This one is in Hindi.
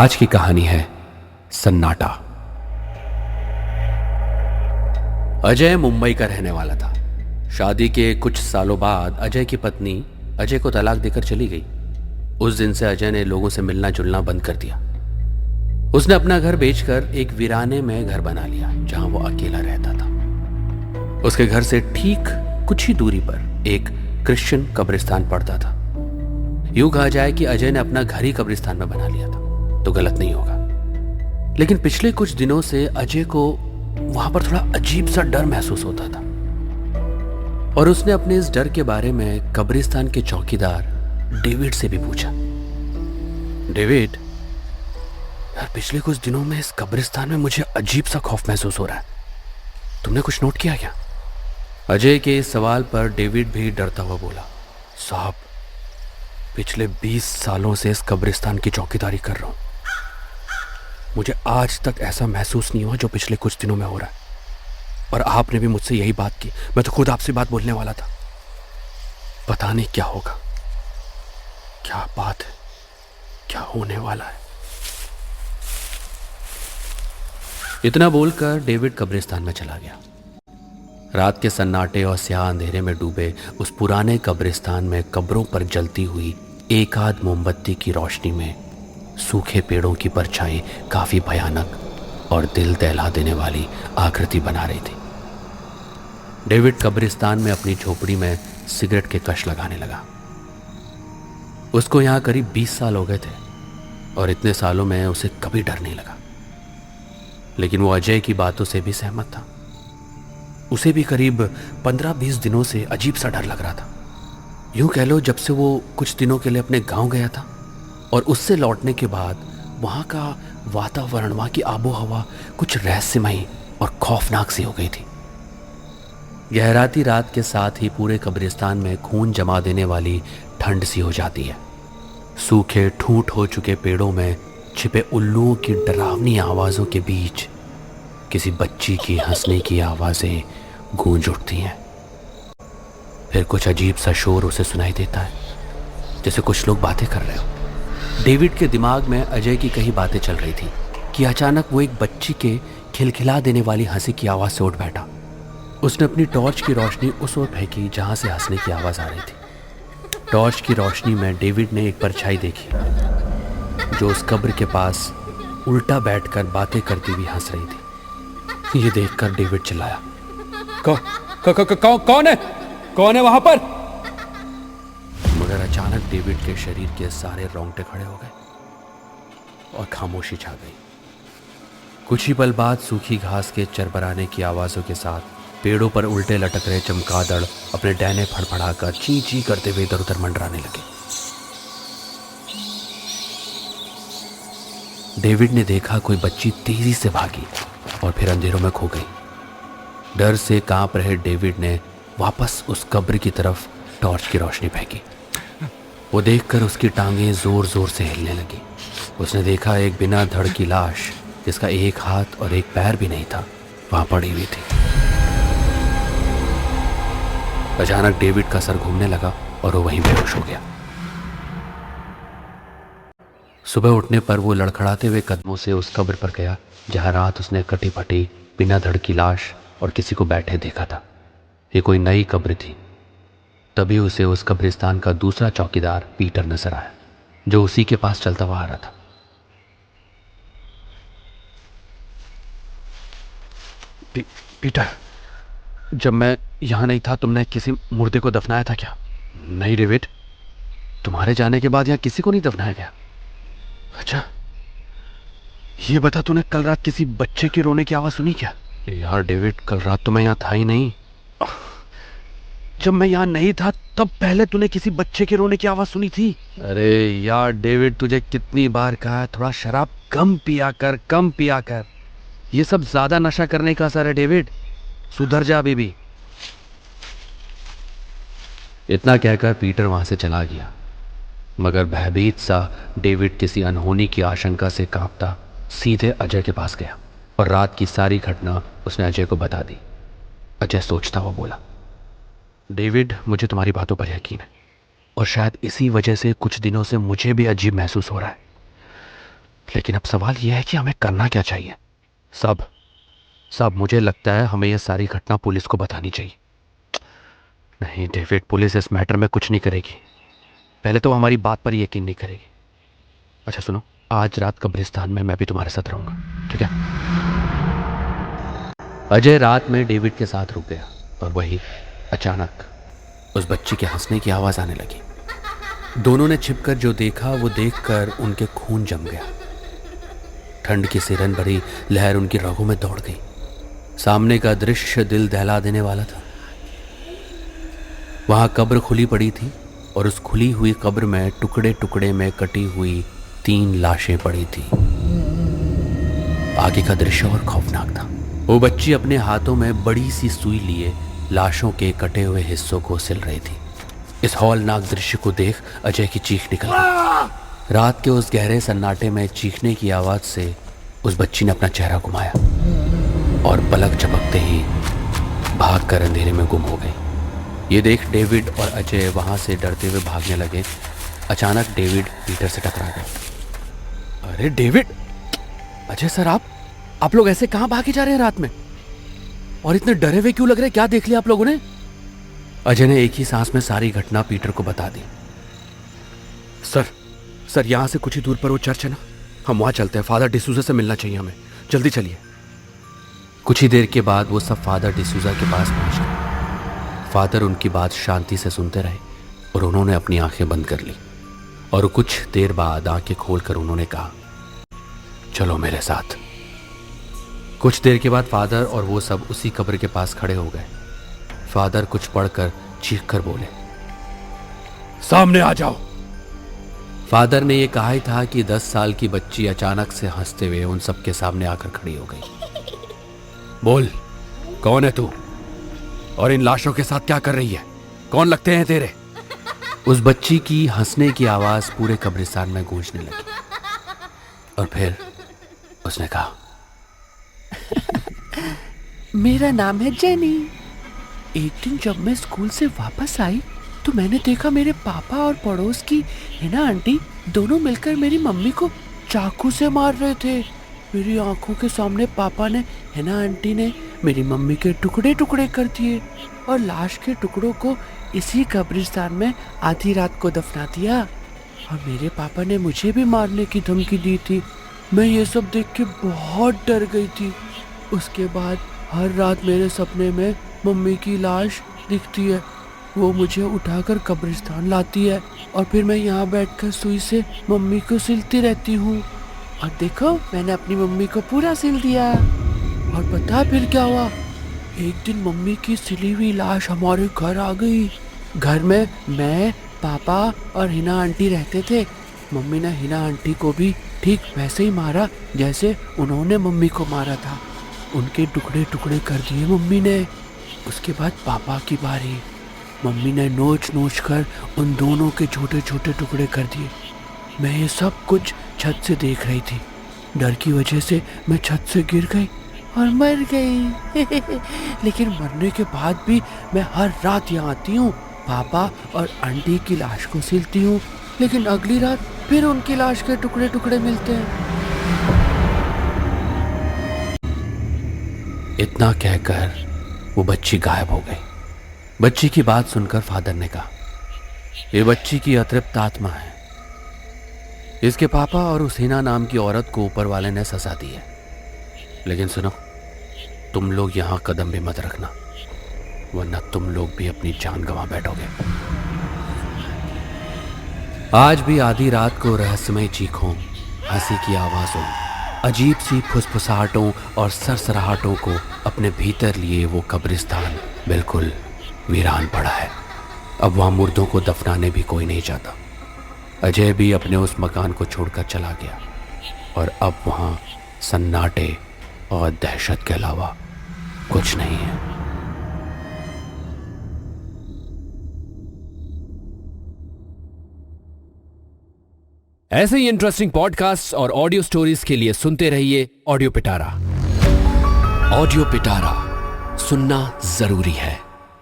आज की कहानी है सन्नाटा। अजय मुंबई का रहने वाला था। शादी के कुछ सालों बाद अजय की पत्नी अजय को तलाक देकर चली गई। उस दिन से अजय ने लोगों से मिलना जुलना बंद कर दिया। उसने अपना घर बेचकर एक वीराने में घर बना लिया जहां वो अकेला रहता था। उसके घर से ठीक कुछ ही दूरी पर एक क्रिश्चियन कब्रिस्तान पड़ता था। यूं कहा जाए कि अजय ने अपना घर ही कब्रिस्तान में बना लिया था तो गलत नहीं होगा। लेकिन पिछले कुछ दिनों से अजय को वहां पर थोड़ा अजीब सा डर महसूस होता था और उसने अपने इस डर के बारे में कब्रिस्तान के चौकीदार डेविड से भी पूछा। डेविड, यार पिछले कुछ दिनों में इस कब्रिस्तान में मुझे अजीब सा खौफ महसूस हो रहा है, तुमने कुछ नोट किया क्या? अजय के इस सवाल पर डेविड भी डरता हुआ बोला, साहब पिछले 20 सालों से इस कब्रिस्तान की चौकीदारी कर रहा हूं, मुझे आज तक ऐसा महसूस नहीं हुआ जो पिछले कुछ दिनों में हो रहा है। और आपने भी मुझसे यही बात की, मैं तो खुद आपसे बात बोलने वाला था। पता नहीं क्या होगा, क्या बात है, क्या होने वाला है। इतना बोलकर डेविड कब्रिस्तान में चला गया। रात के सन्नाटे और स्याह अंधेरे में डूबे उस पुराने कब्रिस्तान में कब्रों पर जलती हुई एक आध मोमबत्ती की रोशनी में सूखे पेड़ों की परछाई काफी भयानक और दिल दहला देने वाली आकृति बना रही थी। डेविड कब्रिस्तान में अपनी झोपड़ी में सिगरेट के कश लगाने लगा। उसको यहां करीब 20 साल हो गए थे और इतने सालों में उसे कभी डर नहीं लगा। लेकिन वो अजय की बातों से भी सहमत था। उसे भी करीब 15-20 दिनों से अजीब सा डर लग रहा था। यूं कह लो जब से वो कुछ दिनों के लिए अपने गांव गया था और उससे लौटने के बाद वहां का वातावरण, वहां की आबो हवा कुछ रहस्यमयी और खौफनाक सी हो गई थी। गहराती रात के साथ ही पूरे कब्रिस्तान में खून जमा देने वाली ठंड सी हो जाती है। सूखे ठूंठ हो चुके पेड़ों में छिपे उल्लुओं की डरावनी आवाज़ों के बीच किसी बच्ची की हंसने की आवाज़ें गूंज उठती हैं। फिर कुछ अजीब सा शोर उसे सुनाई देता है, जैसे कुछ लोग बातें कर रहे हो। डेविड के दिमाग में अजय की कई बातें चल रही थी कि अचानक वो एक बच्ची के खिलखिला देने वाली हंसी की आवाज़ से उठ बैठा। उसने अपनी टॉर्च की रोशनी उस ओर फेंकी जहां से हंसने की आवाज़ आ रही थी। टॉर्च की रोशनी में डेविड ने एक परछाई देखी जो उस कब्र के पास उल्टा बैठकर बातें करती हुई हंस रही थी। ये देखकर डेविड चिल्लाया, कौन है वहां पर? मगर अचानक डेविड के शरीर के सारे रोंगटे खड़े हो गए और खामोशी छा गई। कुछ ही पल बाद सूखी घास के चरबराने की आवाजों के साथ पेड़ों पर उल्टे लटक रहे चमगादड़ अपने डैने फड़फड़ाकर ची ची करते हुए इधर उधर मंडराने लगे। डेविड ने देखा कोई बच्ची तेजी से भागी और फिर अंधेरों में खो गई। डर से कांप रहे डेविड ने वापस उस कब्र की तरफ टॉर्च की रोशनी फेंकी। वो देखकर उसकी टांगें जोर जोर से हिलने लगी। उसने देखा एक बिना धड़ की लाश जिसका एक हाथ और एक पैर भी नहीं था वहां पड़ी हुई थी। अचानक डेविड का सर घूमने लगा और वो वहीं बेहोश हो गया। सुबह उठने पर वो लड़खड़ाते हुए कदमों से उस कब्र पर गया जहां रात उसने कटी फटी बिना धड़ की लाश और किसी को बैठे देखा था। ये कोई नई कब्र थी। तभी उसे उस कब्रिस्तान का दूसरा चौकीदार पीटर नजर आया जो उसी के पास चलता हुआ आ रहा था। पीटर, जब मैं यहां नहीं था तुमने किसी मुर्दे को दफनाया था क्या? नहीं डेविड, तुम्हारे जाने के बाद यहां किसी को नहीं दफनाया गया। अच्छा, ये बता तूने कल रात किसी बच्चे के रोने की आवाज सुनी क्या? यार डेविड, कल रात तो मैं यहाँ था ही नहीं। जब मैं यहाँ नहीं था तब पहले तूने किसी बच्चे के रोने की आवाज सुनी थी? अरे यार डेविड, तुझे कितनी बार कहा है थोड़ा शराब कम पिया कर, कम पिया कर। ये सब ज्यादा नशा करने का असर है डेविड, सुधर जा अभी भी। इतना कहकर पीटर वहां से चला गया। मगर भयभीत सा डेविड किसी अनहोनी की आशंका से कांपता सीधे अजय के पास गया और रात की सारी घटना उसने अजय को बता दी। अजय सोचता हुआ बोला, डेविड, मुझे तुम्हारी बातों पर यकीन है और शायद इसी वजह से कुछ दिनों से मुझे भी अजीब महसूस हो रहा है। लेकिन अब सवाल यह है कि हमें करना क्या चाहिए। सब सब मुझे लगता है हमें यह सारी घटना पुलिस को बतानी चाहिए। नहीं डेविड, पुलिस इस मैटर में कुछ नहीं करेगी। पहले तो हमारी बात पर यकीन नहीं करेगी। अच्छा सुनो, आज रात कब्रिस्तान में मैं भी तुम्हारे साथ रहूंगा, ठीक है? अजय रात में डेविड के साथ रुक गया और वही अचानक उस बच्ची के हंसने की आवाज आने लगी। दोनों ने छिपकर जो देखा वो देखकर उनके खून जम गया। ठंड की सिरन भरी लहर उनकी रगों में दौड़ गई। सामने का दृश्य दिल दहला देने वाला था। वहां कब्र खुली पड़ी थी और उस खुली हुई कब्र में टुकड़े टुकड़े में कटी हुई 3 लाशें पड़ी थी। आगे का दृश्य और खौफनाक था। वो बच्ची अपने हाथों में बड़ी सी सुई लिए लाशों के कटे हुए हिस्सों को सिल रही थी। इस हौलनाक दृश्य को देख अजय की चीख निकल गई। रात के उस गहरे सन्नाटे में चीखने की आवाज से उस बच्ची ने अपना चेहरा घुमाया और पलक झपकते ही भागकर अंधेरे में गुम हो गई। ये देख डेविड और अजय वहां से डरते हुए भागने लगे। अचानक डेविड पीटर से टकरा गए। अरे डेविड! अजय सर, आप लोग ऐसे कहां भागे जा रहे हैं रात में? और इतने डरे हुए क्यों लग रहे? क्या देख लिया आप लोगों ने? अजय ने एक ही सांस में सारी घटना पीटर को बता दी। सर यहां से कुछ ही दूर पर वो चर्च है ना, हम वहां चलते हैं। फादर डिसूजा से मिलना चाहिए हमें, जल्दी चलिए। कुछ ही देर के बाद वो सब फादर डिसूजा के पास पहुंच गए। फादर उनकी बात शांति से सुनते रहे और उन्होंने अपनी आंखें बंद कर ली और कुछ देर बाद आंखें खोलकर उन्होंने कहा, चलो मेरे साथ। कुछ देर के बाद फादर और वो सब उसी कब्र के पास खड़े हो गए। फादर कुछ पढ़कर चीख कर बोले, सामने आ जाओ। फादर ने यह कहा ही था कि 10 साल की बच्ची अचानक से हंसते हुए उन सब के सामने आकर खड़ी हो गई। बोल, कौन है तू और इन लाशों के साथ क्या कर रही है? कौन लगते हैं तेरे? उस बच्ची की हंसने की आवाज पूरे कब्रिस्तान में गूंजने लगी और फिर उसने कहा, मेरा नाम है जेनी। एक दिन जब मैं स्कूल से वापस आई तो मैंने देखा मेरे पापा और पड़ोस की हिना आंटी दोनों मिलकर मेरी मम्मी को चाकू से मार रहे थे। मेरी आंखों के सामने पापा ने, हिना आंटी ने मेरी मम्मी के टुकड़े टुकड़े कर दिए और लाश के टुकड़ों को इसी कब्रिस्तान में आधी रात को दफना दिया। और मेरे पापा ने मुझे भी मारने की धमकी दी थी। मैं ये सब देख के बहुत डर गई थी। उसके बाद हर रात मेरे सपने में मम्मी की लाश दिखती है। वो मुझे उठाकर कब्रिस्तान लाती है और फिर मैं यहाँ बैठकर सुई से मम्मी को सिलती रहती हूँ। और देखो, मैंने अपनी मम्मी को पूरा सिल दिया। और पता फिर क्या हुआ? एक दिन मम्मी की सिली हुई लाश हमारे घर आ गई। घर में मैं, पापा और हिना आंटी रहते थे। मम्मी ने हिना आंटी को भी ठीक वैसे ही मारा जैसे उन्होंने मम्मी को मारा था। उनके टुकड़े टुकड़े कर दिए मम्मी ने। उसके बाद पापा की बारी। मम्मी ने नोच नोच कर उन दोनों के छोटे छोटे टुकड़े कर दिए। मैं ये सब कुछ छत से देख रही थी। डर की वजह से मैं छत से गिर गई और मर गई। लेकिन मरने के बाद भी मैं हर रात यहाँ आती हूँ, पापा और आंटी की लाश को सिलती हूँ। लेकिन अगली रात फिर उनकी लाश के टुकड़े टुकड़े मिलते हैं। इतना कहकर वो बच्ची गायब हो गई। बच्ची की बात सुनकर फादर ने कहा, ये बच्ची की अतृप्त आत्मा है। इसके पापा और उस हिना नाम की औरत को ऊपर वाले ने सजा दी है। लेकिन सुनो, तुम लोग यहां कदम भी मत रखना, वरना तुम लोग भी अपनी जान गंवा बैठोगे। आज भी आधी रात को रहस्यमय चीखों, हंसी की आवाजों, अजीब सी फुसफुसाहटों और सरसराहटों को अपने भीतर लिए वो कब्रिस्तान बिल्कुल वीरान पड़ा है। अब वहां मुर्दों को दफनाने भी कोई नहीं चाहता। अजय भी अपने उस मकान को छोड़कर चला गया और अब वहां सन्नाटे और दहशत के अलावा कुछ नहीं है। ऐसे ही इंटरेस्टिंग पॉडकास्ट और ऑडियो स्टोरीज के लिए सुनते रहिए ऑडियो पिटारा। ऑडियो पिटारा सुनना जरूरी है।